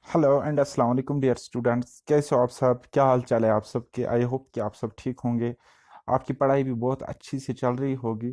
Hello and अस्सलाम वालेकुम dear students. कैसे हो आप सब? क्या हाल चाल है आप सबके? आई होप कि आप सब ठीक होंगे। आपकी पढ़ाई भी बहुत अच्छी से चल रही होगी।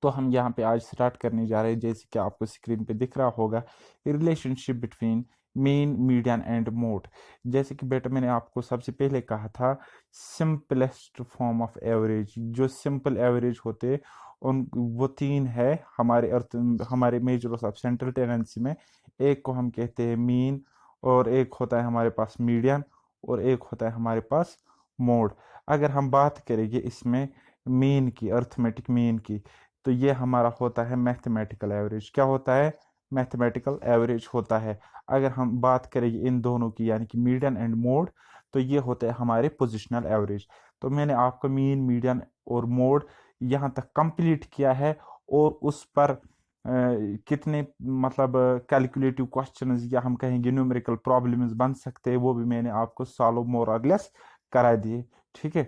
तो हम यहाँ पे आज स्टार्ट करने जा रहे हैं, जैसे कि आपको स्क्रीन पे दिख रहा होगा, relationship between mean median and mode. जैसे कि बेटा मैंने आपको सबसे पहले कहा था, सिंपलेस्ट फॉर्म ऑफ एवरेज, जो सिंपल एवरेज होते उन वो तीन है हमारे अर्थ, हमारे मेजर्स ऑफ सेंट्रल टेंडेंसी में। एक को हम कहते हैं मीन, और एक होता है हमारे पास मीडियन, और एक होता है हमारे पास मोड। अगर हम बात करेंगे इसमें मीन की, अर्थमेटिक मीन की, तो ये हमारा होता है मैथमेटिकल एवरेज। क्या होता है? मैथमेटिकल एवरेज होता है। अगर हम बात करेंगे इन दोनों की, यानी कि मीडियन एंड मोड, तो ये होते हैं हमारे पोजिशनल एवरेज। तो मैंने आपको मीन, मीडियन और मोड यहाँ तक कंप्लीट किया है। और उस पर कितने मतलब कैलकुलेटिव क्वेश्चंस या हम कहेंगे न्यूमेरिकल प्रॉब्लम्स बन सकते हैं, वो भी मैंने आपको सॉल्व मोर और लेस करा दिए। ठीक है?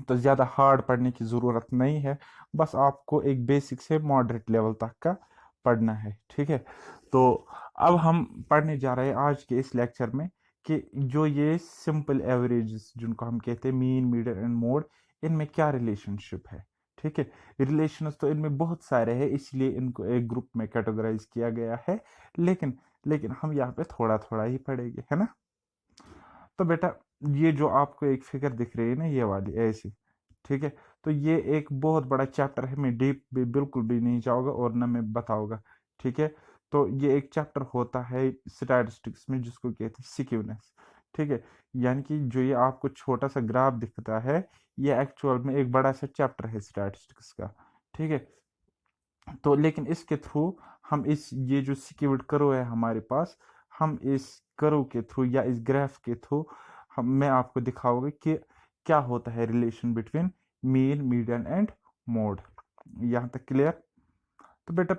तो ज़्यादा हार्ड पढ़ने की ज़रूरत नहीं है। बस आपको एक बेसिक से मॉडरेट लेवल तक का पढ़ना है। ठीक है? तो अब हम पढ़ने जा रहे हैं आज के इस लेक्चर में कि जो ये सिंपल एवरेजेस जिनको हम कहते हैं मीन, मीडियन एंड मोड, इनमें क्या रिलेशनशिप है। ठीक है? रिलेशंस तो इनमें बहुत सारे हैं, इसलिए इनको एक ग्रुप में कैटेगराइज किया गया है। लेकिन लेकिन हम यहाँ पे थोड़ा थोड़ा ही पढ़ेंगे, है ना? तो बेटा, ये जो आपको एक फिगर दिख रही है ना, ये वाली ऐसी, ठीक है? तो ये एक बहुत बड़ा चैप्टर है, मैं डीप भी बिल्कुल भी नहीं जाऊंगा और ना मैं बताऊंगा। ठीक है? तो ये एक चैप्टर होता है स्टैटिस्टिक्स में, जिसको कहते हैं सिक्यूनेस। ठीक है? यानी कि जो ये आपको छोटा सा ग्राफ दिखता है, ये एक्चुअल में एक बड़ा सा चैप्टर है स्टैटिस्टिक्स का। ठीक है? तो लेकिन इसके थ्रू हम इस ये जो सिक्योर्ड करो है हमारे पास, हम इस करो के थ्रू या इस ग्राफ के थ्रू हम मैं आपको दिखाऊंगा कि क्या होता है relation between mean, median and mode. यहाँ तक क्लियर? तो बेटा,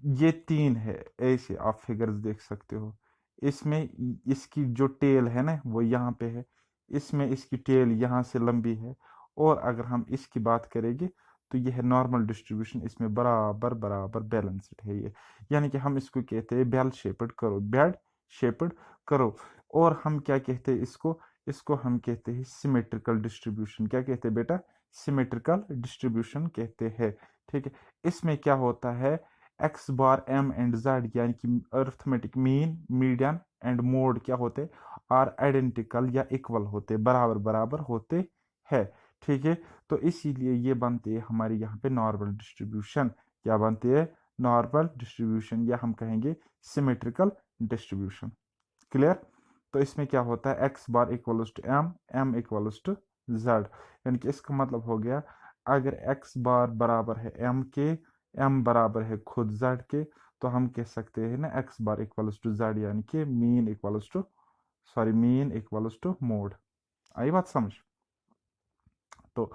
ये तीन है, ऐसे आप फिगर्स देख सकते हो। इसमें इसकी जो टेल है ना, वो यहाँ पे है। इसमें इसकी टेल यहाँ से लंबी है। और अगर हम इसकी बात करेंगे, तो ये है नॉर्मल डिस्ट्रीब्यूशन, इसमें बराबर बराबर बैलेंस्ड है ये। यानी कि हम इसको कहते हैं बेल शेप्ड करो, बेड शेप्ड करो। और हम क्या कहते हैं इसको? इसको हम कहते हैं सिमेट्रिकल डिस्ट्रीब्यूशन। क्या कहते हैं बेटा? सिमेट्रिकल डिस्ट्रीब्यूशन कहते हैं। ठीक है? इसमें क्या होता है, x bar M and Z, यानी कि arithmetic mean, median and mode क्या होते, आर आइडेंटिकल या इक्वल होते, बराबर बराबर होते हैं। ठीक है? तो इसीलिए ये बनते हैं हमारे यहाँ पे नॉर्मल डिस्ट्रीब्यूशन। क्या बनते हैं? नॉर्मल डिस्ट्रीब्यूशन, या हम कहेंगे सिमेट्रिकल डिस्ट्रीब्यूशन। क्लियर? तो इसमें क्या होता है, x bar equals to M, M equals to Z. यानी कि इसका मतलब हो गया, अगर एक्स बार बराबर है एम के, एम बराबर है खुद जेड के, तो हम कह सकते हैं ना x bar equals to Z, यानी कि mean equals to, sorry, mean equals to mode. आई बात समझ? तो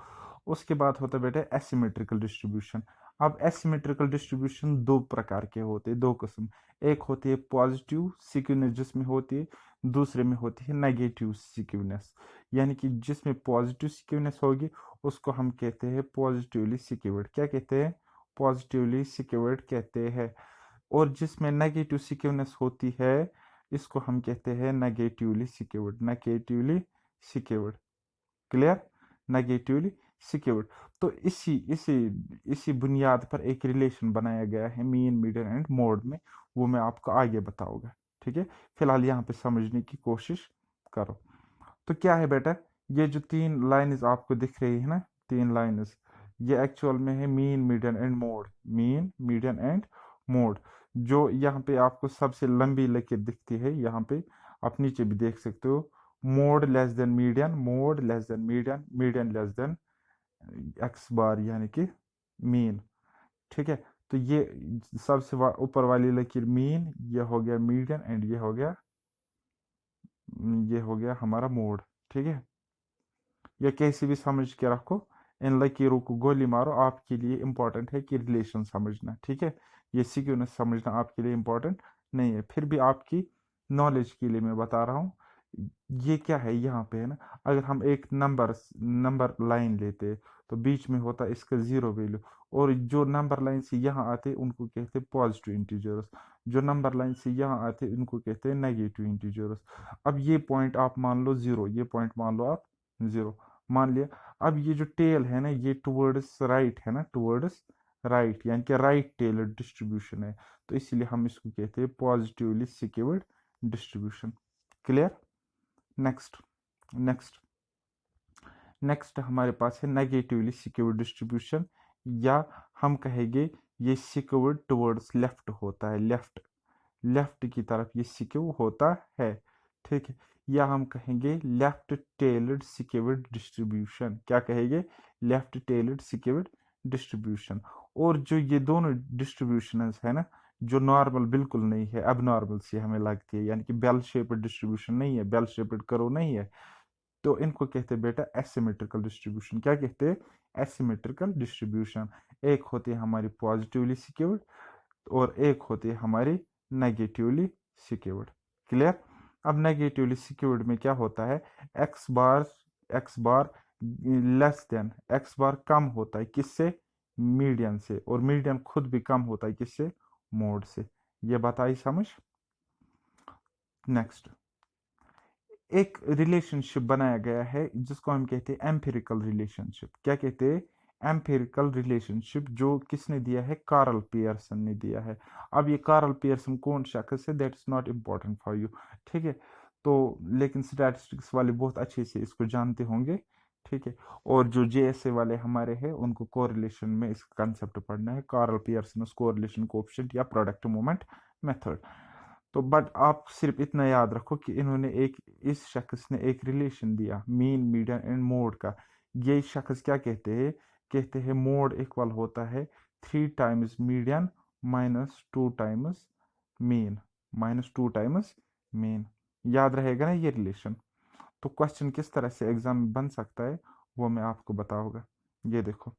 उसके बाद होता है बेटा एसिमेट्रिकल डिस्ट्रीब्यूशन। अब एसिमेट्रिकल डिस्ट्रीब्यूशन दो प्रकार के होते हैं, दो किस्म। एक होती है पॉजिटिव सिक्वेंस, जिसमें होती है, दूसरे में होती है नेगेटिव सिक्वेंस। यानी कि जिसमें पॉजिटिव सिक्वेंस होगी, उसको हम कहते हैं पॉजिटिवली सिक्योर्ड। क्या कहते हैं? पॉजिटिवली सिक्योर्ड कहते हैं। और जिसमें नेगेटिव सिक्वेंस होती है, इसको हम कहते हैं negatively secured, negatively secured. Clear? Negatively secured. तो इसी इसी इसी बुनियाद पर एक रिलेशन बनाया गया है मीन, मीडियन एंड मोड में। वो मैं आपको आगे बताऊंगा। ठीक है? फिलहाल यहाँ पे समझने की कोशिश करो। तो क्या है बेटा, ये जो तीन लाइंस आपको दिख रही है ना, तीन लाइंस, ये एक्चुअल में है mean, median and mode. Mean, median and mode. जो यहाँ पे आपको सबसे लंबी लकीर दिखती है, यहाँ पे आप नीचे भी देख सकते हो, mode less than median, mode less than median, median less than x bar, यानी कि मीन। ठीक है? तो ये सबसे ऊपर वाली लकीर मीन, ये हो गया मीडियन, एंड ये हो गया हमारा मोड। ठीक है? या कैसे भी समझ के रखो, इन लकीरों को गोली मारो, आपके लिए इंपॉर्टेंट है कि रिलेशन समझना। ठीक है? ये सीक्वेंस समझना आपके लिए इंपॉर्टेंट नहीं है, फिर भी आपकी नॉलेज के लिए मैं बता रहा हूँ। ये क्या है यहाँ पे, है ना, अगर हम एक नंबर नंबर लाइन लेते, तो बीच में होता है इसका जीरो वैल्यू। और जो नंबर लाइन से यहाँ आते उनको कहते हैं पॉजिटिव इंटीजर्स, जो नंबर लाइन से यहाँ आते उनको कहते हैं नेगेटिव इंटीजर्स। अब ये पॉइंट आप मान लो जीरो, ये पॉइंट मान लो आप जीरो, मान लिया। अब ये जो टेल है ना ये टुवर्ड्स राइट है ना, टुवर्ड्स राइट, यानी कि राइट टेलर डिस्ट्रीब्यूशन है, तो इसलिए हम इसको कहते हैं positively secured distribution. Clear. Next, next next हमारे पास है नेगेटिवली सिक्योर्ड डिस्ट्रीब्यूशन, या हम कहेंगे ये सिक्योर्ड टुवर्ड्स लेफ्ट होता है, लेफ्ट, लेफ्ट की तरफ ये सिक्योर होता है। ठीक है, या हम कहेंगे लेफ्ट टेलर्ड सिक्योर्ड डिस्ट्रीब्यूशन। क्या कहेंगे? Left tailored secured distribution. और जो ये दोनों डिस्ट्रीब्यूशन है ना, जो नॉर्मल बिल्कुल नहीं है, अब नॉर्मल सी हमें लगती है, यानी कि बेल शेप्ड डिस्ट्रीब्यूशन नहीं है, बेल शेप्ड करो नहीं है, तो इनको कहते हैं बेटा एसिमेट्रिकल डिस्ट्रीब्यूशन। क्या कहते हैं? Asymmetrical distribution. एक होती है हमारी पॉजिटिवली सिक्योर्ड और एक होती है हमारी नेगेटिवली सिक्योर्ड। क्लियर। अब नेगेटिवली सिक्योर्ड में क्या होता है? एक्स बार लेस देन, एक्स बार कम होता है किससे? मीडियन से, और मीडियन खुद भी कम होता है किससे? मोड से। ये बात आई समझ? नेक्स्ट, एक रिलेशनशिप बनाया गया है जिसको हम कहते हैं एम्पिरिकल रिलेशनशिप। क्या कहते हैं? एम्पिरिकल रिलेशनशिप, जो किसने दिया है? कार्ल पियर्सन ने दिया है। अब ये कार्ल पियर्सन कौन शख्स है? That's not important for you. ठीक है, तो लेकिन स्टैटिस्टिक्स वाले बहुत अच्छे से इसको जानते होंगे। ठीक है, और जो जेएसए वाले हमारे हैं उनको कोरिलेशन में इसका कंसेप्ट पढ़ना है, कार्ल पियर्सन कोरिलेशन कोएफिशिएंट या प्रोडक्ट मोमेंट मेथड। तो बट आप सिर्फ इतना याद रखो कि इन्होंने एक, इस शख्स ने एक रिलेशन दिया मीन मीडियन एंड मोड का। ये शख्स क्या कहते हैं? कहते हैं मोड इक्वल होता है 3 times median -2 times mean, -2 times mean. याद रहेगा ना ये रिलेशन? तो क्वेश्चन किस तरह से एग्जाम में बन सकता है वो मैं आपको बताऊंगा। ये देखो,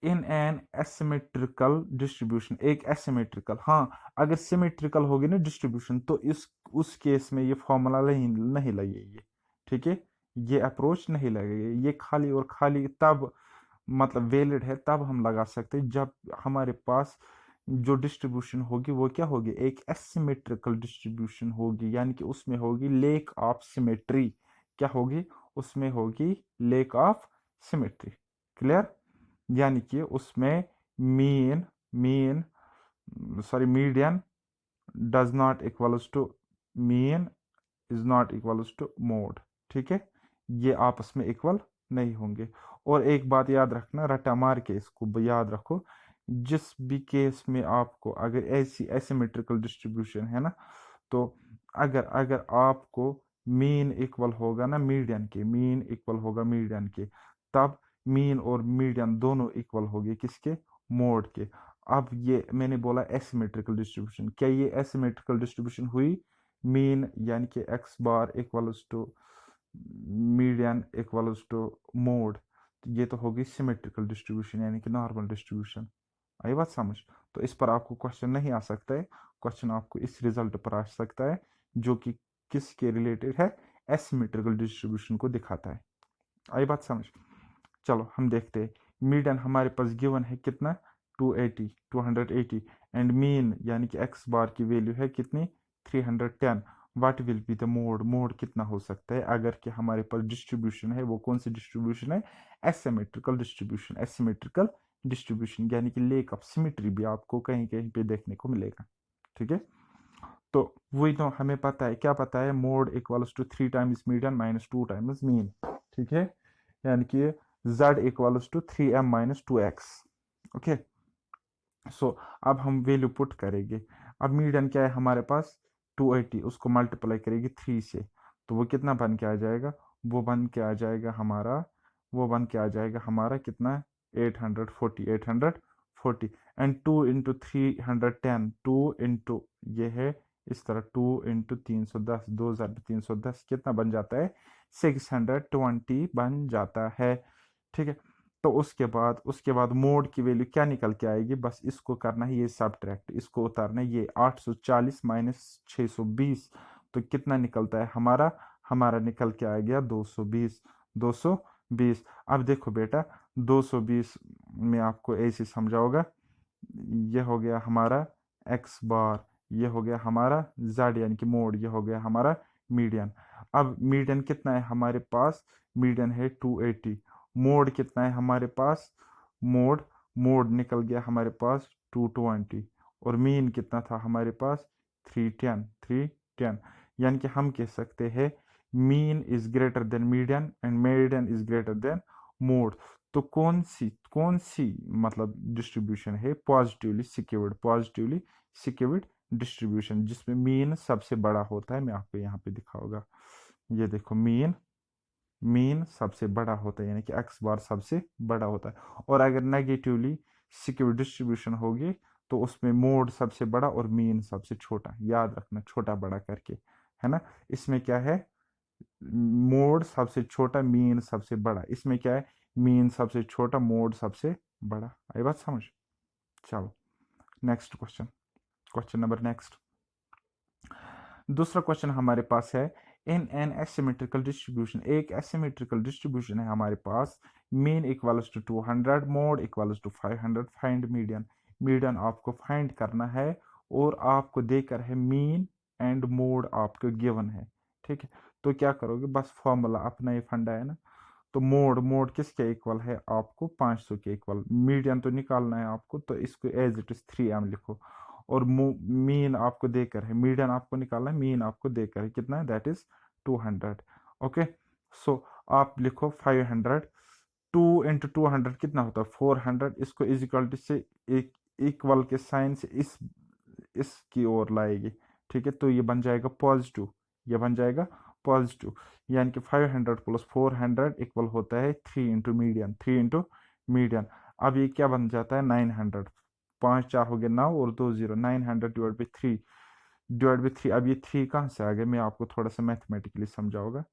इन एन एसिमेट्रिकल डिस्ट्रीब्यूशन, एक एसिमेट्रिकल, हाँ, अगर सिमेट्रिकल होगी ना डिस्ट्रीब्यूशन तो इस उस केस में ये फॉर्मूला नहीं नहीं लगेगी। ठीक है, ये अप्रोच नहीं लगेगी, ये खाली और खाली तब मतलब वैलिड है तब हम लगा सकते हैं जब हमारे पास जो डिस्ट्रीब्यूशन होगी वो क्या होगी? एक एसिमेट्रिकल डिस्ट्रीब्यूशन होगी, यानी कि उसमें होगी लेक ऑफ सिमेट्री। क्या होगी? उसमें होगी लेक ऑफ सिमेट्री। क्लियर। यानी कि उसमें mean mean sorry median does not equals to mean is not equals to mode. ठीक है, ये आपस में इक्वल नहीं होंगे। और एक बात याद रखना, रटा मार के इसको याद रखो, जिस भी केस में आपको अगर ऐसी एसिमेट्रिकल डिस्ट्रीब्यूशन है ना, तो अगर अगर आपको मीन इक्वल होगा ना मीडियन के, मीन इक्वल होगा मीडियन के, तब मीन और मीडियन दोनों इक्वल होंगे किसके? मोड के। अब ये मैंने बोला एसिमेट्रिकल डिस्ट्रीब्यूशन, क्या ये एसिमेट्रिकल डिस्ट्रीब्यूशन हुई? मीन यानी कि x bar equals to median equals to mode, ये तो होगी सिमेट्रिकल डिस्ट्रीब्यूशन यानी कि नॉर्मल डिस्ट्रीब्यूशन। आई बात समझ? तो इस पर आपको क्वेश्चन नहीं आ सकता है, क्वेश्चन आपको इस रिजल्ट पर आ सकता है जो कि किसके रिलेटेड है? एसिमेट्रिकल डिस्ट्रीब्यूशन को दिखाता है। आई बात समझ? चलो हम देखते हैं। मीडियन हमारे पास गिवन है कितना? 280 एंड मीन यानी कि एक्स बार की वैल्यू है कितनी? 310। What will be the mode? Mode कितना हो सकता है अगर कि हमारे पास डिस्ट्रीब्यूशन है, वो कौन सी डिस्ट्रीब्यूशन है? Asymmetrical distribution. एसिमेट्रिकल डिस्ट्रीब्यूशन यानी कि लेक ऑफ सिमेट्री भी आपको कहीं कहीं पे देखने को मिलेगा। ठीक है, तो वही तो हमें पता है, क्या पता है? Mode equals to 3 times median -2 times mean. ठीक है, यानी कि z equals to 3m -2x। Okay, so अब हम वैल्यू पुट करेंगे। अब मीडियन क्या है हमारे पास? 280, उसको मल्टीप्लाई करेगी 3 से, तो वो कितना बन के आ जाएगा? वो बन के आ जाएगा हमारा, वो बन के आ जाएगा हमारा कितना? 840 एंड 2 × 310, 2 ये है इस तरह, 2 × 310, 2310 कितना बन जाता है? 620 बन जाता है। ठीक है, तो उसके बाद मोड की वैल्यू क्या निकल के आएगी? बस इसको करना है ये सब्ट्रैक्ट, इसको उतारना है, ये 840 -620, तो कितना निकलता है हमारा? हमारा निकल के आ गया 220। 20। अब देखो बेटा, 220 में आपको ऐसे समझाओगा, ये हो गया हमारा एक्स बार, ये हो गया हमारा जेड यानी कि मोड, ये हो गया हमारा मीडियन। अब मीडियन कितना है हमारे पास? मीडियन है 280। मोड कितना है हमारे पास? मोड मोड निकल गया हमारे पास 220। और मीन कितना था हमारे पास? 310। यानी कि हम कह सकते हैं mean is greater than median and median is greater than mode. तो कौन सी मतलब डिस्ट्रीब्यूशन है पॉजिटिवली सिक्योर्ड डिस्ट्रीब्यूशन, जिसमें मीन सबसे बड़ा होता है? मैं आपको यहाँ पे दिखाऊंगा। ये देखो, मीन मीन सबसे बड़ा होता है, यानी कि एक्स बार सबसे बड़ा होता है। और अगर नेगेटिवली सिक्योर डिस्ट्रीब्यूशन होगी तो उसमें मोड सबसे बड़ा और मीन सबसे छोटा, याद रखना छोटा बड़ा करके, है ना। इसमें क्या है? मोड सबसे छोटा, मीन सबसे बड़ा। इसमें क्या है? मीन सबसे छोटा, मोड सबसे बड़ा। आई बात समझ? चलो next question, question number next. दूसरा क्वेश्चन हमारे पास है, इन एन एसिमेट्रिकल डिस्ट्रीब्यूशन, एक एसिमेट्रिकल डिस्ट्रीब्यूशन है हमारे पास, mean equals to 200, mode equals to 500, find median. Median आपको फाइंड करना है और आपको देकर है मीन एंड मोड आपको गिवन है, ठीक है। तो क्या करोगे? बस फॉर्मूला अपना ही फंडा है ना। तो मोड मोड किसके इक्वल है? आपको 500 के इक्वल। मीडियन तो निकालना है आपको, तो इसको एज इट इज 3m लिखो। और मीन आपको देकर है, मीडियन आपको निकालना है, मीन आपको देकर है कितना है? That is 200। ओके, सो आप लिखो 500। 2 into 200 कितना होता है? 400। इसको इजिकल से एक इक्वल के साइन से इसकी ओर लाएगी, ठीक है। तो ये बन जाएगा पॉजिटिव, ये बन जाएगा पॉजिटिव। यानी कि 500 प्लस 400 इक्वल होता है 3 into मीडियन, 3 into मीडियन। अब ये क्या बन जाता है? 900। 5 4 हो गया 9 और 2 0, 900 डिवाइड बाई 3। अब ये 3 कहाँ से आ गया? मैं आपको थोड़ा सा मैथमेटिकली समझाऊंगा।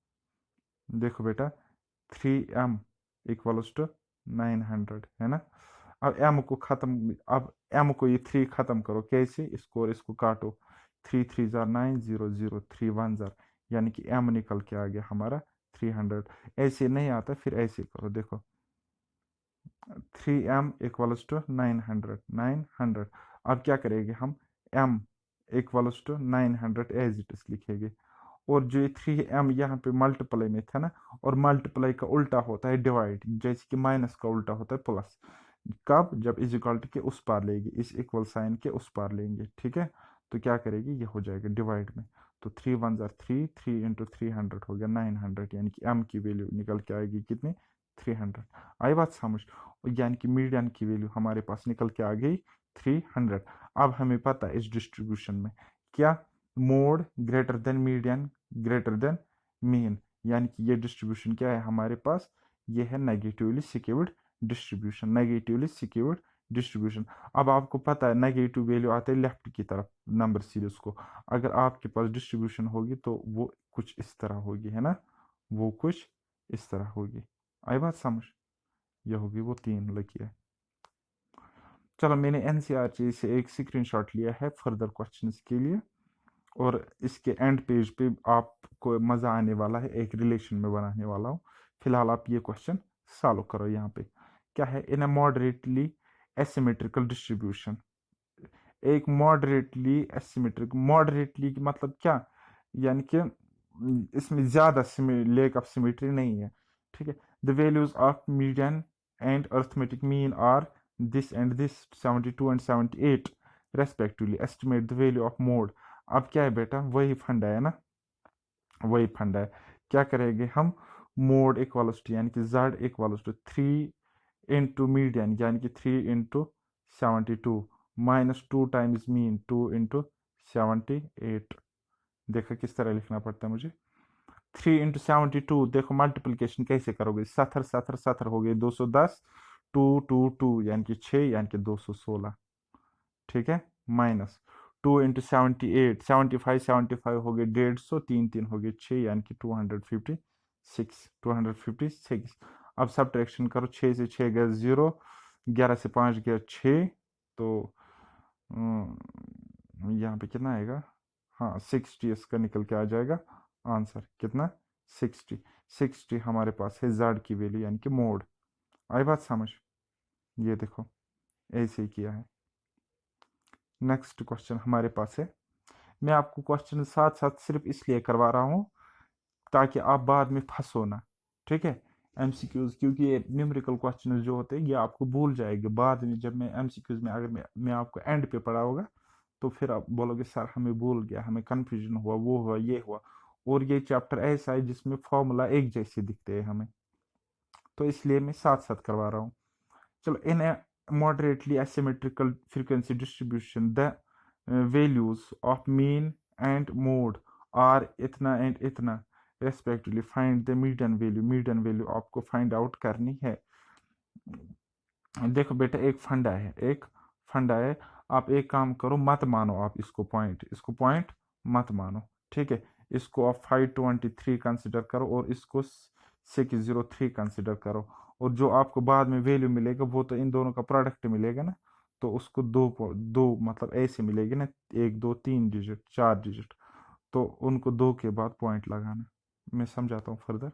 देखो बेटा, 3m इक्वल्स टू 900, है ना। अब m को खत्म, अब m को ये 3 खत्म करो कैसे? इसको और इसको काटो, 3 3 जार 9, 0 0 3 1 जार, यानी कि m निकल के आ गया हमारा 300। ऐसे नहीं आता, फिर ऐसे करो, देखो 3m इक्वल्स टू 900। अब क्या करेंगे हम? m equals to 900 as it is लिखेंगे। और जो ये 3m यहाँ पे मल्टीप्लाई में था ना, और मल्टीप्लाई का उल्टा होता है डिवाइड, जैसे कि माइनस का उल्टा होता है प्लस। कब? जब इज इक्वल टू के उस पार लेंगे, इस इक्वल साइन के उस पार लेंगे, ठीक है। तो क्या करेगी? ये हो जाएगा डिवाइड में। तो 3 1 जार 3, 3 into 300 हो गया 900, यानी कि m की वैल्यू निकल के आएगी कितनी? 300। आई बात समझ? यानी कि मीडियन की वैल्यू हमारे पास निकल के आ गई 300। अब हमें पता है इस डिस्ट्रीब्यूशन में क्या? Mode greater than median greater than mean, यानी कि ये डिस्ट्रीब्यूशन क्या है हमारे पास? ये है negatively secured distribution, negatively secured distribution. अब आपको पता है नेगेटिव वैल्यू आते हैं लेफ्ट की तरफ नंबर सीरीज को। अगर आपके पास डिस्ट्रीब्यूशन होगी तो वो कुछ इस तरह होगी, है ना, वो कुछ इस तरह होगी। आई बात समझ? ये होगी वो 3 लकीरें। चलो, मैंने एनसीईआरटी से एक स्क्रीनशॉट लिया है फर्दर क्वेश्चंस के लिए, और इसके एंड पेज पे आपको मज़ा आने वाला है, एक रिलेशन में बनाने वाला हूँ। फिलहाल आप ये क्वेश्चन सॉल्व करो। यहाँ पे क्या है? इन अ मॉडरेटली एसिमेट्रिकल डिस्ट्रीब्यूशन, एक मॉडरेटली की मतलब क्या? यानी कि इसमें ज़्यादा लेक ऑफ सिमेट्री नहीं है, ठीक है। The values of median and arithmetic mean are this and this, 72 and 78 respectively. Estimate the value of mode. अब क्या है बेटा? वही फंडा है ना, वही फंडा है। क्या करेंगे हम? मोड इक्वल्स टू, यानी कि z equals to 3 into median, यानी कि 3 into 72, -2 टाइम्स मीन 2 into 78। देखा किस तरह लिखना पड़ता है मुझे? 3 into 72, देखो मल्टीप्लीकेशन कैसे करोगे? 70 70 70 हो गए 210, 2 2 2 यानी कि 6, यानी कि 216, ठीक है। -2 into 78, 75 75 हो गए 150, 3 3 हो गए 6, यानी कि 256। अब सब्ट्रैक्शन करो, 6 से 6 गया 0, 11 से 5 गया 6। तो यहाँ पे कितना आएगा? हाँ, 60 इसका निकल के आ जाएगा आंसर। कितना? 60। 60 हमारे पास है z की वैल्यू यानी कि मोड। आई बात समझ? ये देखो ऐसे ही किया है। नेक्स्ट क्वेश्चन हमारे पास है, मैं आपको क्वेश्चन साथ साथ सिर्फ इसलिए करवा रहा हूँ ताकि आप बाद में फंसो ना, ठीक है। एमसीक्यूज, क्योंकि ये न्यूमेरिकल क्वेश्चन जो होते हैं ये आपको भूल जाएंगे बाद में, जब मैं एमसीक्यूज में अगर मैं आपको एंड पे पढ़ाऊंगा तो फिर आप बोलोगे सर हमें भूल गया, हमें कन्फ्यूजन हुआ, वो हुआ, ये हुआ। और ये चैप्टर ऐसा है जिसमें फॉर्मूला एक जैसे दिखते हैं हमें, तो इसलिए मैं साथ साथ करवा रहा हूँ। चलो, इन ए moderately asymmetrical frequency distribution the values of mean and mode are इतना and इतना respectively, find the median value। median value आपको फाइंड आउट करनी है। देखो बेटा, एक फंडा है, एक फंडा है। आप एक काम करो, मत मानो आप इसको पॉइंट, इसको पॉइंट मत मानो, ठीक है। इसको आप 523 कंसिडर करो और इसको 603 कंसिडर करो, और जो आपको बाद में वैल्यू मिलेगा वो तो इन दोनों का प्रोडक्ट मिलेगा ना, तो उसको दो मतलब ऐसे मिलेगी ना, 1 2 3 डिजिट 4 डिजिट, तो उनको दो के बाद पॉइंट लगाना। मैं समझाता हूँ फर्दर।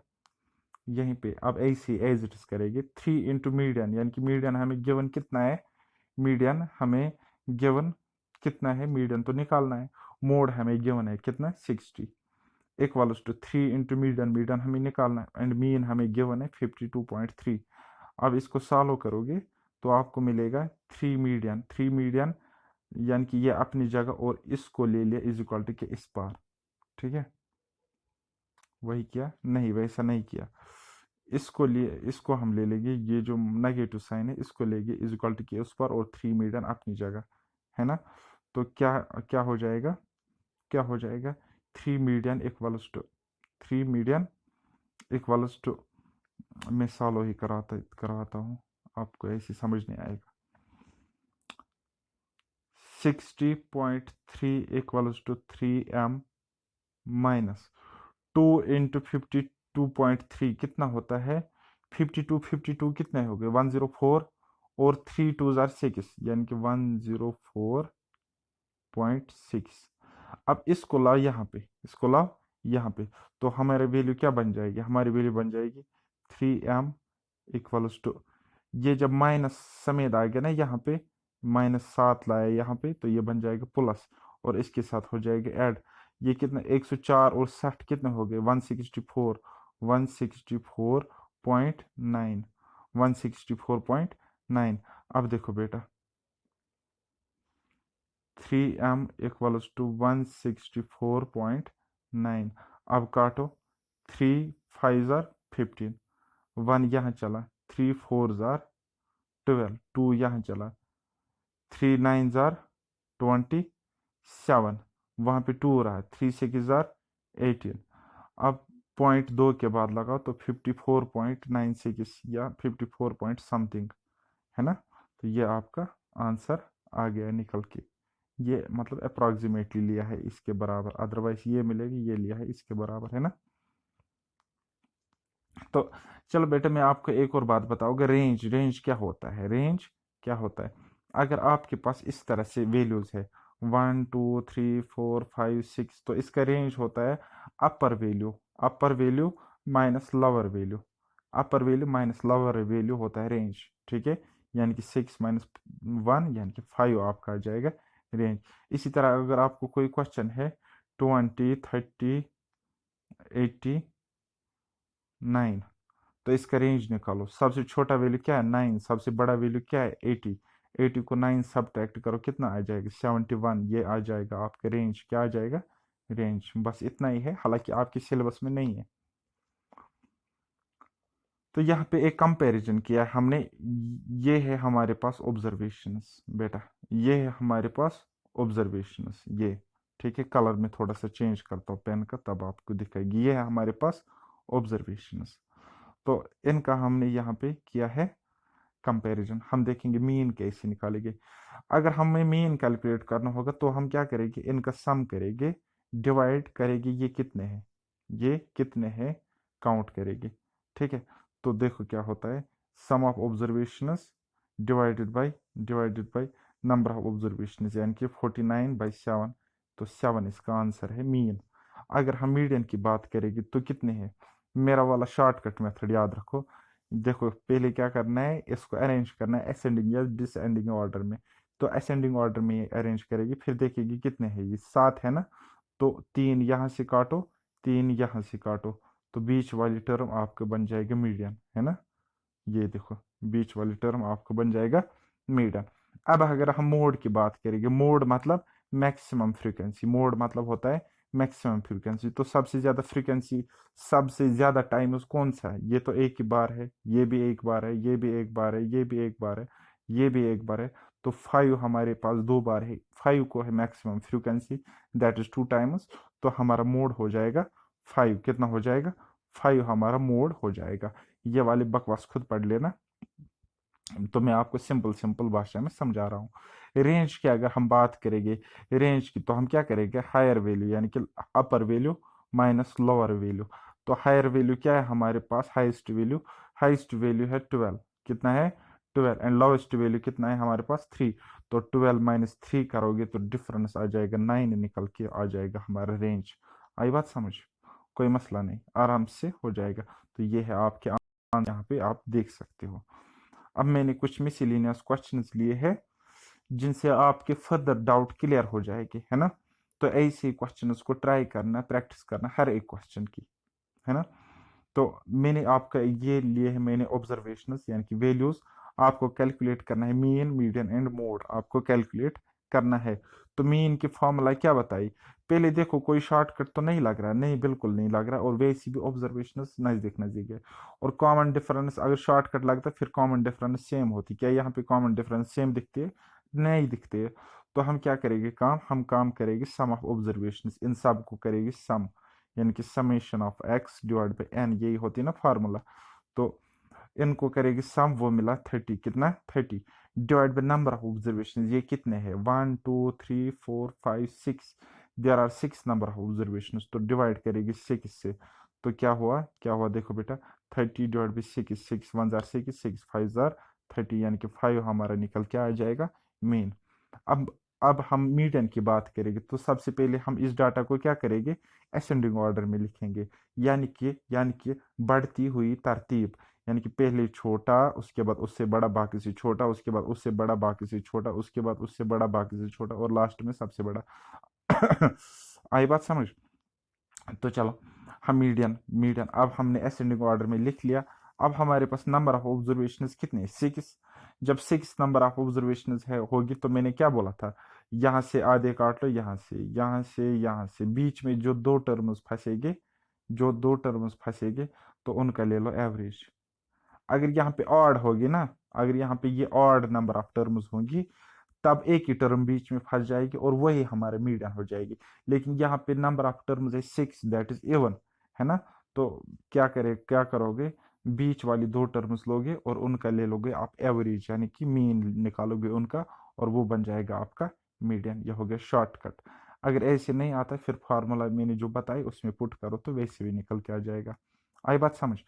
यहीं पे अब ऐसे एज इट इज करेंगे। 3 इंटू मीडियन, यानी कि मीडियन हमें गिवन कितना है, मीडियन हमें गिवन कितना है, मीडियन तो निकालना है। मोड हमें गिवन है कितना, 60, equals to 3 into median, median हमें निकालना है, एंड मीन हमें गिवन है 52.3। अब इसको सॉल्व करोगे तो आपको मिलेगा 3 मीडियन, 3 मीडियन यानी कि ये अपनी जगह, और इसको ले लिया इज इक्वल टू के इस पार, ठीक है। वही किया नहीं, वैसा नहीं किया। इसको लिए, इसको हम ले लेंगे, ये जो नेगेटिव साइन है इसको लेंगे इज इक्वल टू के उस पर, और 3 मीडियन अपनी जगह, है ना। तो क्या क्या हो जाएगा, क्या हो जाएगा, 3 median equals to, 3 median equals to, मैं सॉल्व ही करवाता हूँ, आपको ऐसे समझ नहीं आएगा। 60.3 equals to 3m minus 2 into 52.3 कितना होता है, 52 कितने हो गए, 104, और 3 2 6 यानी कि 104.6। अब इसको लाओ यहाँ पे, इसको लाओ यहाँ पे, तो हमारी वैल्यू क्या बन जाएगी, हमारी वैल्यू बन जाएगी 3m इक्वल्स टू, ये जब माइनस समेत आ गया ना यहाँ पे, -7 लाया यहाँ पे, तो ये बन जाएगा प्लस, और इसके साथ हो जाएगा ऐड। ये कितना, 104 और 60 कितने हो गए, 164, 164.9, 164.9। अब देखो बेटा, 3m इक्वल्स टू 164.9। अब काटो, 3 5 जार 15, 1 यहाँ चला, 3 4 जार 12, 2 यहाँ चला, 3 9 जार 27, वहाँ पे 2 रहा, 3 6 जार 18। अब पॉइंट 2 के बाद लगाओ तो 54.96 या 54 पॉइंट समथिंग, है ना। तो ये आपका आंसर आ गया निकल के। ये मतलब अप्रॉक्सीमेटली लिया है इसके बराबर, अदरवाइज ये मिलेगी, ये लिया है इसके बराबर, है ना। तो चलो बेटा, मैं आपको एक और बात बताऊंगा, रेंज, रेंज क्या होता है, रेंज क्या होता है। अगर आपके पास इस तरह से वैल्यूज है 1 2 3 4 5 6, तो इसका रेंज होता है अपर वैल्यू, अपर वैल्यू माइनस लोअर वैल्यू, अपर वैल्यू माइनस लोअर वैल्यू होता है रेंज, ठीक है। यानी कि 6 - 1 यानी कि 5 आपका आ जाएगा रेंज। इसी तरह अगर आपको कोई क्वेश्चन है 20 30 80 9, तो इसका रेंज निकालो, सबसे छोटा वैल्यू क्या है 9, सबसे बड़ा वैल्यू क्या है 80, 80 को 9 सब्ट्रैक्ट करो कितना आ जाएगा 71, ये आ जाएगा आपका रेंज, क्या आ जाएगा रेंज। बस इतना ही है, हालांकि आपके सिलेबस में नहीं है। तो यहाँ पे एक कंपैरिजन किया है हमने, ये है हमारे पास ऑब्जर्वेशंस बेटा, ये है हमारे पास ऑब्जर्वेशंस, ये ठीक है। कलर में थोड़ा सा चेंज करता हूँ पेन का, तब आपको दिखाएगी, ये है हमारे पास ऑब्जर्वेशंस। तो इनका हमने यहाँ पे किया है कंपैरिजन। हम देखेंगे मीन कैसे निकालेंगे। अगर हमें मीन कैलकुलेट करना होगा तो हम क्या करेंगे, इनका सम करेंगे, डिवाइड करेंगे, ये कितने हैं, ये कितने हैं, काउंट करेंगे, ठीक है। तो देखो क्या होता है, sum of observations divided by number of observations, यानी कि 49/7, तो 7 इसका आंसर है मीन। अगर हम मीडियन की बात करेंगे तो कितने हैं, मेरा वाला शॉर्टकट मेथड याद रखो। देखो पहले क्या करना है, इसको अरेंज करना है असेंडिंग या डिसएंडिंग ऑर्डर में। तो असेंडिंग ऑर्डर में अरेंज करेगी, फिर देखेगी कितने हैं, ये 7 है ना। तो 3 यहाँ से काटो, 3 यहाँ से काटो, तो बीच वाली टर्म आपको बन जाएगा मीडियन, है ना। ये देखो बीच वाली टर्म आपको बन जाएगा मीडियन। अब अगर हम मोड की बात करेंगे, मोड मतलब मैक्सिमम फ्रीक्वेंसी, मोड मतलब होता है मैक्सिमम फ्रीक्वेंसी। तो सबसे ज्यादा फ्रीक्वेंसी, सबसे ज्यादा टाइम उस कौन सा है, ये तो एक ही बार है, ये भी एक बार है, ये भी एक बार है, ये भी एक बार है, ये भी एक बार है। तो 5 हमारे पास 2 बार है, 5 को है maximum frequency, that is 2 times. तो हमारा मोड हो जाएगा 5, कितना हो जाएगा, 5 हमारा मोड हो जाएगा। ये वाली बकवास खुद पढ़ लेना, तो मैं आपको सिंपल सिंपल भाषा में समझा रहा हूँ। रेंज की अगर हम बात करेंगे, रेंज की तो हम क्या करेंगे, हायर वैल्यू यानी कि अपर वैल्यू माइनस लोअर वैल्यू। तो हायर वैल्यू क्या है हमारे पास, हाईएस्ट वैल्यू है 12, कितना है 12, एंड लोवेस्ट वैल्यू कितना है हमारे पास 3। तो 12 माइनस 3 करोगे तो डिफरेंस आ जाएगा 9, निकल के आ जाएगा हमारा रेंज। आई बात समझ, कोई मसला नहीं, आराम से हो जाएगा। तो ये है आपके आंसर, यहाँ पे आप देख सकते हो। अब मैंने कुछ मिसलिनियस क्वेश्चंस लिए हैं जिनसे आपके फर्दर डाउट क्लियर हो जाएंगे, है ना। तो ऐसे क्वेश्चंस को ट्राई करना, प्रैक्टिस करना हर एक क्वेश्चन की, है ना। तो मैंने आपका ये लिए है, मैंने ऑब्जर्वेशंस यानी कि वैल्यूज आपको कैलकुलेट करना है, मीन मीडियन एंड मोड आपको कैलकुलेट करना है। तो मीन की फॉर्मूला क्या बताई, पहले देखो कोई शॉर्टकट तो नहीं लग रहा, नहीं बिल्कुल नहीं लग रहा, और वैसे भी ऑब्जर्वेशंस नजदीक नजदीक है। और कॉमन डिफरेंस अगर शॉर्टकट लगता फिर कॉमन डिफरेंस सेम होती, क्या यहाँ पे कॉमन डिफरेंस सेम दिखते है, नहीं दिखते। तो हम क्या करेंगे काम, हम काम करेंगे सम ऑफ ऑब्जर्वेशंस, इन सब को करेंगे सम, यानी कि summation of x divide by n, यही होती है ना फार्मूला। तो इनको करेगी सम, वो मिला 30, कितना 30, divide by number of observation, ये कितने हैं 1 2 3 4 5 6, there are 6 number of observation. तो डिवाइड करेगी 6 से, तो क्या हुआ, क्या हुआ देखो बेटा, 30 डिवाइड बाई 6, 6 1 जार 6, 6 5 जार 30, यानी कि 5 हमारा निकल के आ जाएगा मीन। अब हम मीडियन की बात करेंगे, तो सबसे पहले हम इस डाटा को क्या करेंगे, असेंडिंग ऑर्डर में लिखेंगे, यानी कि बढ़ती हुई तरतीब, यानी कि पहले छोटा, उसके बाद उससे बड़ा, बाकी से छोटा, उसके बाद उससे बड़ा, बाकी से छोटा, उसके बाद उससे बड़ा, बाकी से छोटा, और लास्ट में सबसे बड़ा। आई बात समझ। तो चलो हम मीडियन मीडियन अब हमने असेंडिंग ऑर्डर में लिख लिया। अब हमारे पास नंबर ऑफ ऑब्जर्वेशन कितने, 6। जब 6 नंबर ऑफ ऑब्जर्वेशन है होगी, तो मैंने क्या बोला था, यहाँ से आधे काट लो, यहाँ से, यहाँ से, यहाँ से, बीच में जो दो टर्म्स फंसेंगे, जो दो टर्म्स फंसेंगे, तो उनका ले लो एवरेज। अगर यहाँ पे ऑड होगी ना, अगर यहाँ पे ये ऑड नंबर ऑफ टर्म्स होंगी, तब एक ही टर्म बीच में फंस जाएगी और वही हमारे मीडियन हो जाएगी। लेकिन यहाँ पे नंबर ऑफ टर्म्स है 6, दैट इज इवन, है ना। तो क्या करोगे, बीच वाली दो टर्म्स लोगे और उनका ले लोगे आप एवरेज, यानी कि मीन निकालोगे उनका, और वो बन जाएगा आपका मीडियन। ये हो गया शॉर्टकट। अगर ऐसे नहीं आता फिर फार्मूला मैंने जो बताई उसमें पुट करो तो वैसे भी निकल के आ जाएगा। आई बात समझ।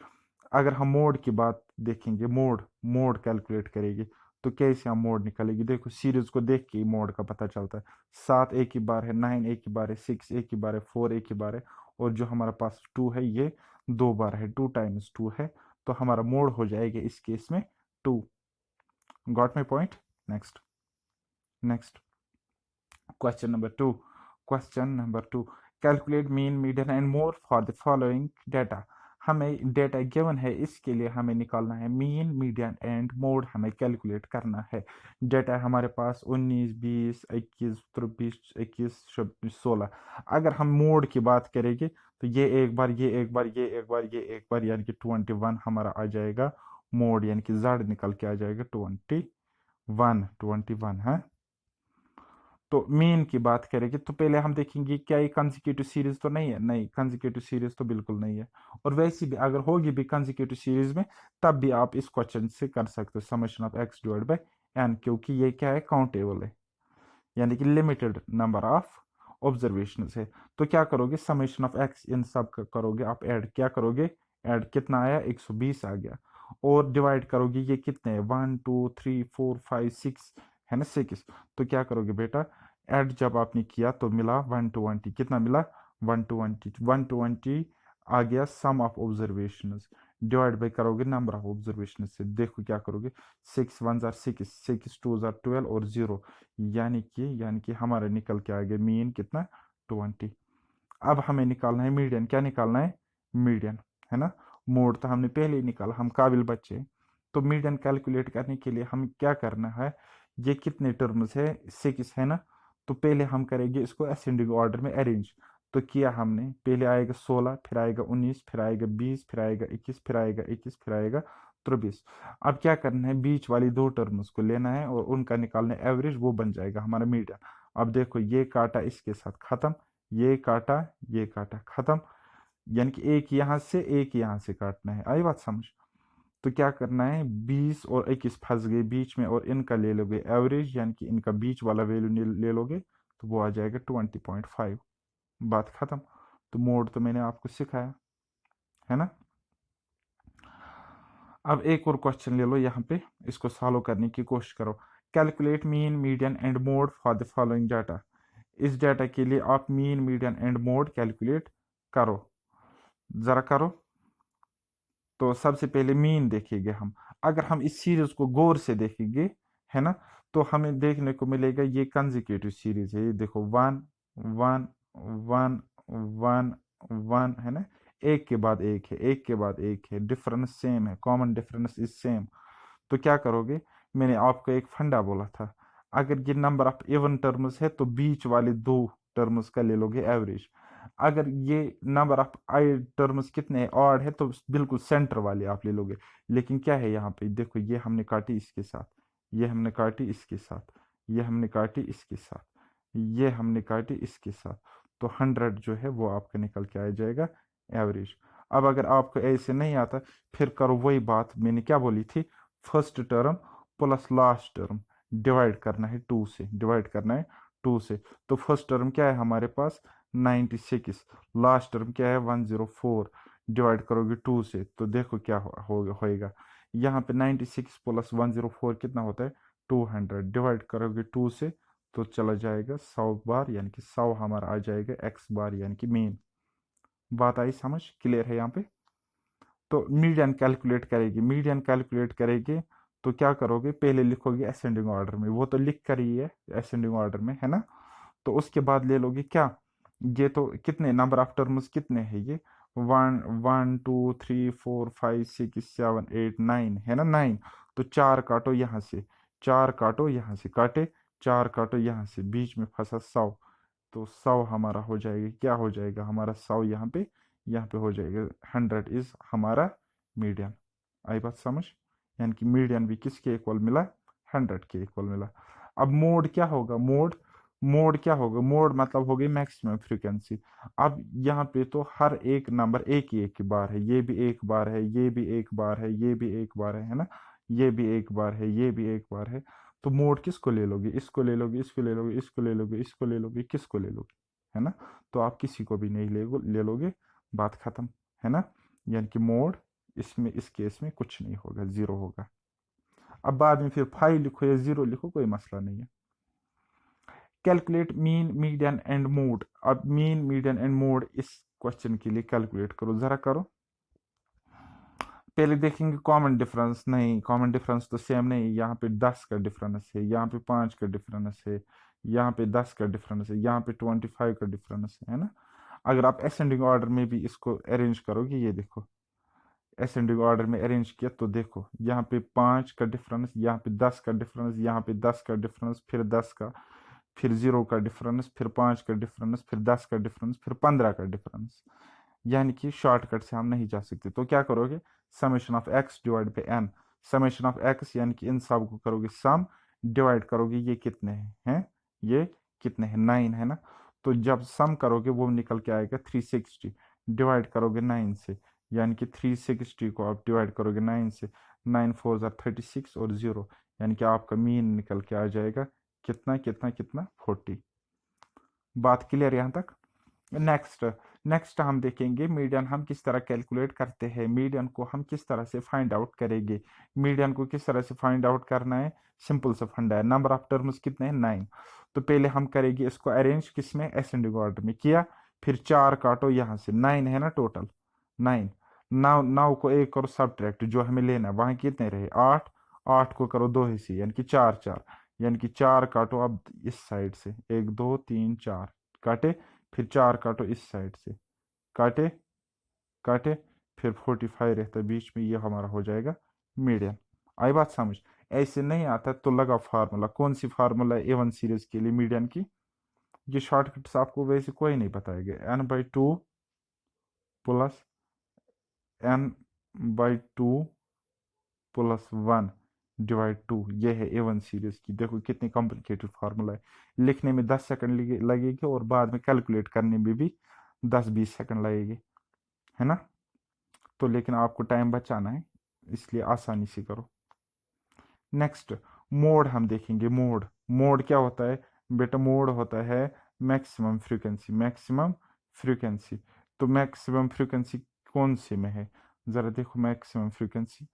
अगर हम मोड की बात देखेंगे, मोड मोड कैलकुलेट करेंगे, तो कैसे हम मोड निकालेंगे, देखो सीरीज को देख के ही मोड का पता चलता है। 7 एक ही बार है, 9 एक ही बार है, 6 एक ही बार है, 4 एक ही बार है, और जो हमारे पास 2 है ये 2 बार है, 2 टाइम्स 2 है। तो हमारा मोड हो जाएगा इस केस में 2। Got my point. Next, next question number 2। Question number 2, calculate mean median and mode for the following data. हमें डेटा गिवन है, इसके लिए हमें निकालना है मीन मीडियन एंड मोड, हमें कैलकुलेट करना है। डेटा है हमारे पास 19 20 21 23 21 26 16। अगर हम मोड की बात करेंगे तो ये एक बार, ये एक बार, ये एक बार, ये एक बार, यानी कि 21 हमारा आ जाएगा मोड, यानी कि जेड निकल के आ जाएगा 21 है। तो मीन की बात करेंगे तो पहले हम देखेंगे क्या ये कंसेक्यूटिव सीरीज तो नहीं है, नहीं कंसेक्यूटिव सीरीज तो बिल्कुल नहीं है। और वैसे भी अगर होगी भी कंसेक्यूटिव सीरीज में, तब भी आप इस क्वेश्चन से कर सकते हो summation of x divide by n, क्योंकि ये क्या है काउंटेबल है, यानी कि लिमिटेड नंबर ऑफ ऑब्जर्वेशन है। तो क्या करोगे, समेशन ऑफ एक्स इन सब का करोगे आप ऐड, क्या करोगे ऐड, कितना आया 120 आ गया, और डिवाइड करोगे ये कितने 1 2 3 4 5 6 है ना 6। तो क्या करोगे बेटा, ऐड जब आपने किया तो मिला 120, कितना मिला 120 आ गया सम ऑफ ऑब्जर्वेशंस, डिवाइड बाई करोगे नंबर ऑफ ऑब्जर्वेशन से। देखो क्या करोगे, 6 1 जार 6, 6 2 जार 12 और 0, यानी कि हमारा निकल के आ गया मीन कितना, 20। अब हमें निकालना है मीडियन। क्या निकालना है, मीडियन, है ना। मोड तो हमने पहले ही निकाला, हम काबिल बच्चे हैं। तो मीडियन कैलकुलेट करने के लिए हम क्या करना है, ये कितने टर्म्स है, 6 है ना। तो पहले हम करेंगे इसको असेंडिंग ऑर्डर में अरेंज। तो किया हमने, पहले आएगा 16, फिर आएगा 19, फिर आएगा 20, फिर आएगा 21, फिर आएगा 21, फिर आएगा 23। अब क्या करना है, बीच वाली दो टर्म्स को लेना है और उनका निकालना है एवरेज, वो बन जाएगा हमारा मीडियन। अब देखो ये काटा इसके साथ खत्म, ये काटा खत्म, यानी कि एक यहां से एक यहां से काटना है। आई बात समझ। तो क्या करना है, 20 और 21 फंस गए बीच में और इनका ले लोगे एवरेज, यानी कि इनका बीच वाला वैल्यू ले लोगे तो वो आ जाएगा 20.5। बात खत्म। तो मोड तो मैंने आपको सिखाया, है ना। अब एक और क्वेश्चन ले लो यहाँ पे, इसको सॉल्व करने की कोशिश करो। Calculate mean median and mode for the following data. इस डाटा के लिए आप mean median and mode calculate करो, जरा करो। तो सबसे पहले मीन देखेंगे हम। अगर हम इस सीरीज को गौर से देखेंगे, है ना, तो हमें देखने को मिलेगा ये कंजिक्यूटिव सीरीज है। ये देखो 1 1 1 1 1, है ना, एक के बाद एक है, एक के बाद एक है, डिफरेंस सेम है, कॉमन डिफरेंस इज सेम। तो क्या करोगे, मैंने आपको एक फंडा बोला था, अगर ये नंबर ऑफ इवन टर्म्स है तो बीच वाले दो टर्म्स का ले लोगे एवरेज। अगर ये नंबर ऑफ आई टर्म्स कितने ऑड है तो बिल्कुल सेंटर वाले आप ले लोगे। लेकिन क्या है यहाँ पे, देखो ये हमने काटी इसके साथ, ये हमने काटी इसके साथ, ये हमने काटी इसके साथ, ये हमने काटी इसके साथ, तो 100 जो है वो आपका निकल के आ जाएगा एवरेज। अब अगर आपको ऐसे नहीं आता, फिर करो वही बात मैंने क्या बोली थी, first term plus last term divide करना है 2 से, डिवाइड करना है 2 से। तो फर्स्ट टर्म क्या है हमारे पास 96, लास्ट टर्म क्या है 104, डिवाइड करोगे 2 से तो देखो क्या होएगा। यहाँ पे 96 प्लस 104 कितना होता है 200, डिवाइड करोगे 2 से तो चला जाएगा 100 बार, यानी कि 100 हमारा आ जाएगा एक्स बार, यानी कि मीन। बात आई समझ, क्लियर है यहाँ पे। तो मीडियन कैलकुलेट करेगी, मीडियन कैलकुलेट करेगी तो क्या करोगे, पहले लिखोगे असेंडिंग ऑर्डर में, वो तो लिख कर ही है असेंडिंग ऑर्डर में, है ना। तो उसके बाद ले लोगे क्या, ये तो कितने नंबर ऑफ टर्म्स कितने हैं ये, 1 1 2 3 4 5 6 7 8 9, है ना, 9। तो 4 काटो यहाँ से, 4 काटो यहाँ से, काटे 4 काटो यहाँ से, बीच में फंसा 100। तो 100 हमारा हो जाएगा, क्या हो जाएगा हमारा 100 यहाँ पे हो जाएगा 100 इज हमारा मीडियन। आई बात समझ, यानी कि मीडियन भी किसके इक्वल मिला, 100 के इक्वल मिला। अब मोड क्या होगा, मोड क्या होगा, मोड मतलब हो गई मैक्सिमम फ्रीक्वेंसी। अब यहाँ पे तो हर एक नंबर एक ही एक बार है, ये भी एक बार है, ये भी एक बार है, ये भी एक बार है ना, ये भी एक बार है, ये भी एक बार है। तो मोड किसको ले लोगे, इसको ले लोगे, इसको ले लोगे, इसको ले लोगे, इसको ले लोगे, किसको ले लोगे, है ना। तो आप किसी को भी नहीं ले लोगे, बात खत्म, है ना। यानी कि मोड इसमें इस केस में कुछ नहीं होगा, जीरो होगा। अब बाद में फिर 5 लिखो या 0 लिखो, कोई मसला नहीं है। Calculate mean median and mode. अब मीन मीडियन एंड मोड इस क्वेश्चन के लिए कैलकुलेट करो, जरा करो। पहले देखेंगे कॉमन डिफरेंस, नहीं कॉमन डिफरेंस तो सेम नहीं, यहाँ पे 10 का डिफरेंस है, यहाँ पे 5 का डिफरेंस है, यहाँ पे 10 का डिफरेंस है, यहाँ पे 25 का डिफरेंस है ना। अगर आप असेंडिंग ऑर्डर में भी इसको अरेंज करोगे, ये देखो असेंडिंग ऑर्डर में अरेंज किया तो देखो यहाँ पे 5 का डिफरेंस, यहाँ पे 10 का डिफरेंस, यहाँ पे 10 का डिफरेंस, फिर 10 का, फिर 0 का डिफरेंस, फिर 5 का डिफरेंस, फिर 10 का डिफरेंस, फिर 15 का डिफरेंस। यानी कि शॉर्टकट से हम नहीं जा सकते, तो क्या करोगे, summation of x divide by n. Summation of x यानी कि इन सब को करोगे सम, डिवाइड करोगे ये कितने हैं, ये कितने हैं 9, है ना। तो जब सम करोगे वो निकल के आएगा 360, डिवाइड करोगे 9 से, यानी कि 360 को आप डिवाइड करोगे 9 से, 9 4 ज़ा 36 और 0, यानी कि आपका मीन निकल के आ जाएगा कितना कितना कितना 40। बात क्लियर यहाँ तक। नेक्स्ट नेक्स्ट हम देखेंगे मीडियन हम किस तरह कैलकुलेट करते हैं, मीडियन को हम किस तरह से फाइंड आउट करेंगे। मीडियन को किस तरह से फाइंड आउट करना है, सिंपल सा फंडा है, नंबर ऑफ टर्म्स कितने हैं 9। तो पहले हम करेंगे इसको अरेंज किस में, असेंडिंग ऑर्डर में किया, फिर 4 काटो यहाँ से, 9 है ना टोटल, 9। 9 9 को एक करो सब्ट्रैक्ट, जो हमें लेना है वहां कितने रहे 8। 8 को करो 2 हिस्से यानी कि 4 4, यानी कि 4 काटो अब इस साइड से, 1 2 3 4 काटे। फिर 4 काटो इस साइड से, काटे काटे। फिर 45 रहता है बीच में, ये हमारा हो जाएगा मीडियन। आई बात समझ? ऐसे नहीं आता तो लगा फार्मूला, कौन सी फार्मूला है A1 सीरीज के लिए मीडियन की? ये शॉर्टकट्स आपको वैसे कोई नहीं बताएगा। n/2 plus n/2 plus 1 divide 2, ये है A1 सीरीज की। देखो कितनी कॉम्प्लिकेटेड फार्मूला है, लिखने में 10 सेकंड लगेगी और बाद में कैलकुलेट करने में भी 10-20 सेकंड लगेगी, है ना? तो लेकिन आपको टाइम बचाना है, इसलिए आसानी से करो। नेक्स्ट, मोड हम देखेंगे। मोड मोड क्या होता है बेटा? मोड होता है मैक्सिमम फ्रीक्वेंसी। मैक्सिमम फ्रीक्वेंसी, तो मैक्सिमम फ्रीक्वेंसी कौन से में है? ज़रा देखो, मैक्सिमम फ्रीक्वेंसी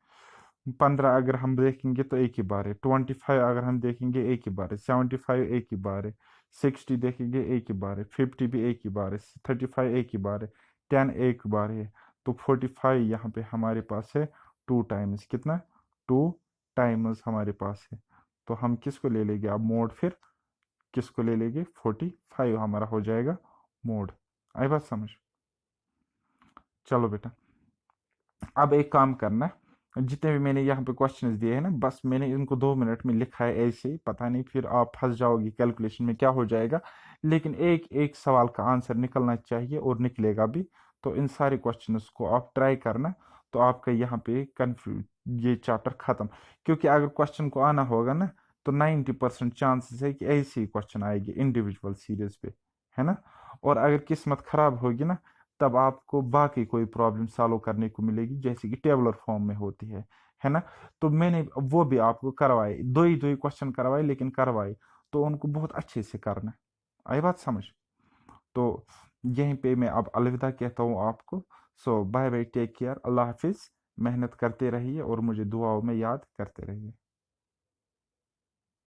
15 अगर हम देखेंगे तो एक ही बार है, 25 अगर हम देखेंगे एक ही बार है, 75 एक ही बार है, 60 देखेंगे एक ही बार है, 50 भी एक ही बार है, 35 एक ही बार है, 10 एक बार है। तो 45 यहाँ पे हमारे पास है 2 टाइम्स। कितना? 2 टाइम्स हमारे पास है। तो हम किसको ले लेंगे अब मोड? फिर किसको ले लेंगे? 45 हमारा हो जाएगा मोड। आई बात समझ? चलो बेटा, अब एक काम करना है, जितने भी मैंने यहाँ पे क्वेश्चंस दिए हैं ना, बस मैंने इनको 2 मिनट में लिखा है ऐसे ही, पता नहीं फिर आप फंस जाओगी कैलकुलेशन में क्या हो जाएगा, लेकिन एक एक सवाल का आंसर निकलना चाहिए और निकलेगा भी। तो इन सारे क्वेश्चंस को आप ट्राई करना, तो आपका यहाँ पे कन्फ्यूज ये चैप्टर खत्म। क्योंकि अगर क्वेश्चन को आना होगा ना, तो 90% चांसेस है कि ऐसे ही क्वेश्चन आएगी इंडिविजुअल सीरीज पे, है ना? और अगर किस्मत खराब होगी ना, तब आपको बाकी कोई प्रॉब्लम सॉल्व करने को मिलेगी, जैसे कि टेबलर फॉर्म में होती है ना? तो मैंने वो भी आपको करवाए, दो ही क्वेश्चन करवाए, लेकिन करवाए तो उनको बहुत अच्छे से करना। आई बात समझ? तो यहीं पे मैं अब अलविदा कहता हूँ आपको। सो बाय बाय, टेक केयर, अल्लाह हाफिज। मेहनत करते रहिए और मुझे दुआओं में याद करते रहिए।